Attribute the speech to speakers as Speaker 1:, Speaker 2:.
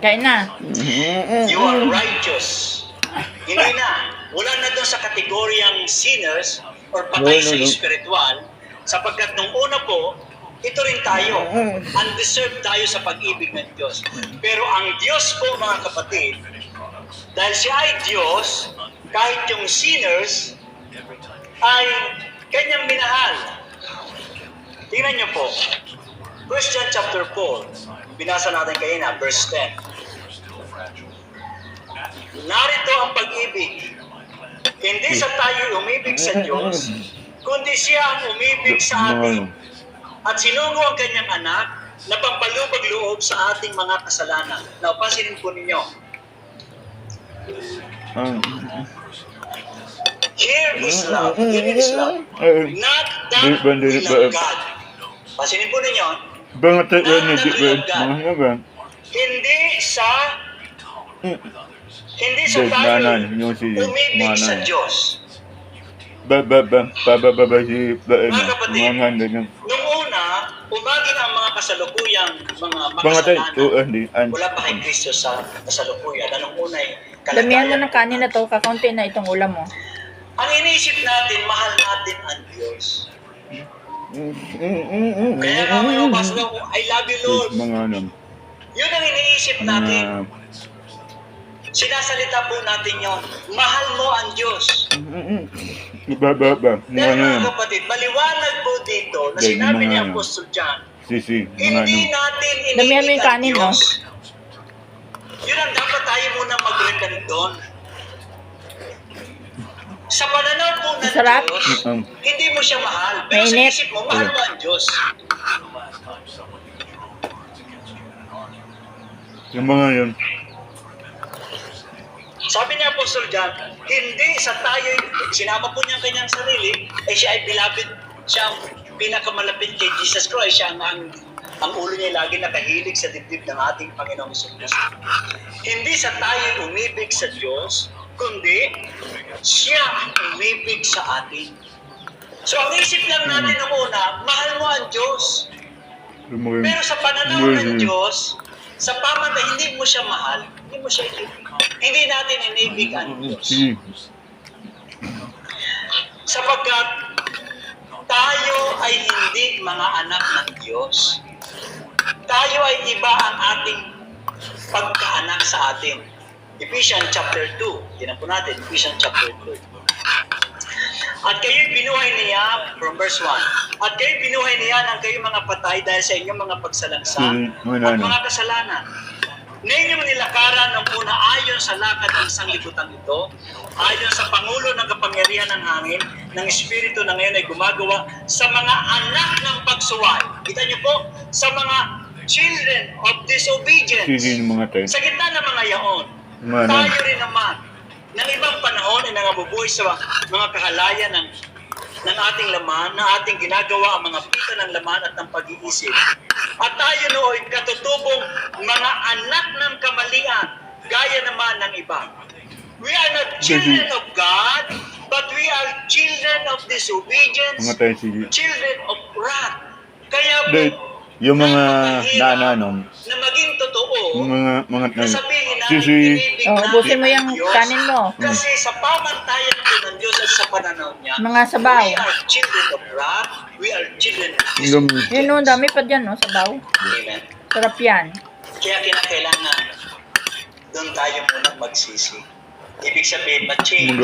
Speaker 1: Kain na.
Speaker 2: You are righteous. Hindi na. Wala na doon sa kategoryang sinners or patay sa espiritual, sapagkat nung una po, ito rin tayo. Undeserved tayo sa pag-ibig ng Diyos. Pero ang Diyos po, mga kapatid, dahil siya ay Diyos, kahit yung sinners ay kanyang minahal. Tingnan niyo po. 1 John chapter 4. Binasa natin kayo na, verse 10. Narito ang pag-ibig. Hindi sa tayo umibig sa Diyos, kundi siya ang umibig sa atin. At sinugo ang kanyang anak na pampalubag loob sa ating mga kasalanan. Now, pansinin po ninyo. Here is love. Here is love. Not that we love God. Pansinin po ninyo. Not that we love God. Hindi sa tayo umibig sa Diyos. Mga kapatid, nung una, umagin ang mga kasalukuyang mga makasalanan. Wala pa kay Kristo sa kasalukuyan. Anong una ay
Speaker 1: Damihan mo ng kanin na to, kakaunti na itong ulam mo.
Speaker 2: ang iniisip natin, mahal natin ang Diyos. Kaya nga may mabasa ko, I love you, Lord. Yun ang iniisip natin. Sinasalita po natin yun. Mahal mo ang Diyos. Pero mga kapatid, maliwanag po dito na sinabi ni Apostol John, hindi natin
Speaker 1: Damihan mo
Speaker 2: iniibig
Speaker 1: yung
Speaker 2: ang
Speaker 1: kanin, no?
Speaker 2: Diyos. Yun ang dapat tayo muna mag-reckon doon. Sa pananaw po ng
Speaker 1: Sarap.
Speaker 2: Diyos, hindi mo siya mahal. Pero sa
Speaker 1: Mainit.
Speaker 2: isip mo, mahal mo ang Diyos.
Speaker 3: Yung mga yun.
Speaker 2: Sabi ni Apostol John, hindi sa tayo, sinama po niya ang kanyang sarili, siya ay beloved, siya ang pinakamalapit kay Jesus Christ, siya ang ulo niya lagi nakahilig sa dibdib ng ating Panginoong Hesus. Hindi sa tayo umibig sa Diyos, kundi siya ang umibig sa atin. So ang isip lang natin ng una, mahal mo ang Diyos. Pero sa pananaw ng Diyos, sa pamatay, hindi mo siya mahal, hindi mo siya inibig. Hindi natin inibig ang Diyos. Sapagkat tayo ay hindi mga anak ng Diyos. Tayo ay iba ang ating pagkaanak sa atin. Ephesians chapter 2. Tinan po natin, Ephesians chapter 2. At kayo'y binuhay niya, from verse 1, at kayo'y binuhay niya ng kayo'y mga patay dahil sa inyong mga pagsalansa at mga kasalanan. Na inyong nilakaran ng una ayon sa lakad ng sanglibutan ito, ayon sa pangulo ng kapangyarihan ng hangin, ng Espiritu na ngayon ay gumagawa sa mga anak ng pagsuway. Kita niyo po, sa mga children of disobedience. Sa gitna ng mga yaon, tayo rin naman, ng ibang panahon ay nangabubuhay sa mga kahalayan ng ating laman, na ating ginagawa ang mga pita ng laman at ng pag-iisip. At tayo nooy katutubong mga anak ng kamalian, gaya naman ng iba. We are not children of God, but we are children of disobedience, children of wrath. Kaya po,
Speaker 3: yung mga
Speaker 2: na maging totoo, na sabihin na inibig
Speaker 1: Ubusin mo yung kanin mo.
Speaker 2: Kasi sa pamantayan po ng Diyos at sa pananaw niya,
Speaker 1: Mga sabaw.
Speaker 2: we are children of wrath, we are children of disobedience.
Speaker 1: Yun o, dami pa dyan, no, sabaw.
Speaker 2: Amen.
Speaker 1: Sarap yan.
Speaker 2: Kaya kinakailangan doon tayo muna magsisi. Ibig sabihin, ma-change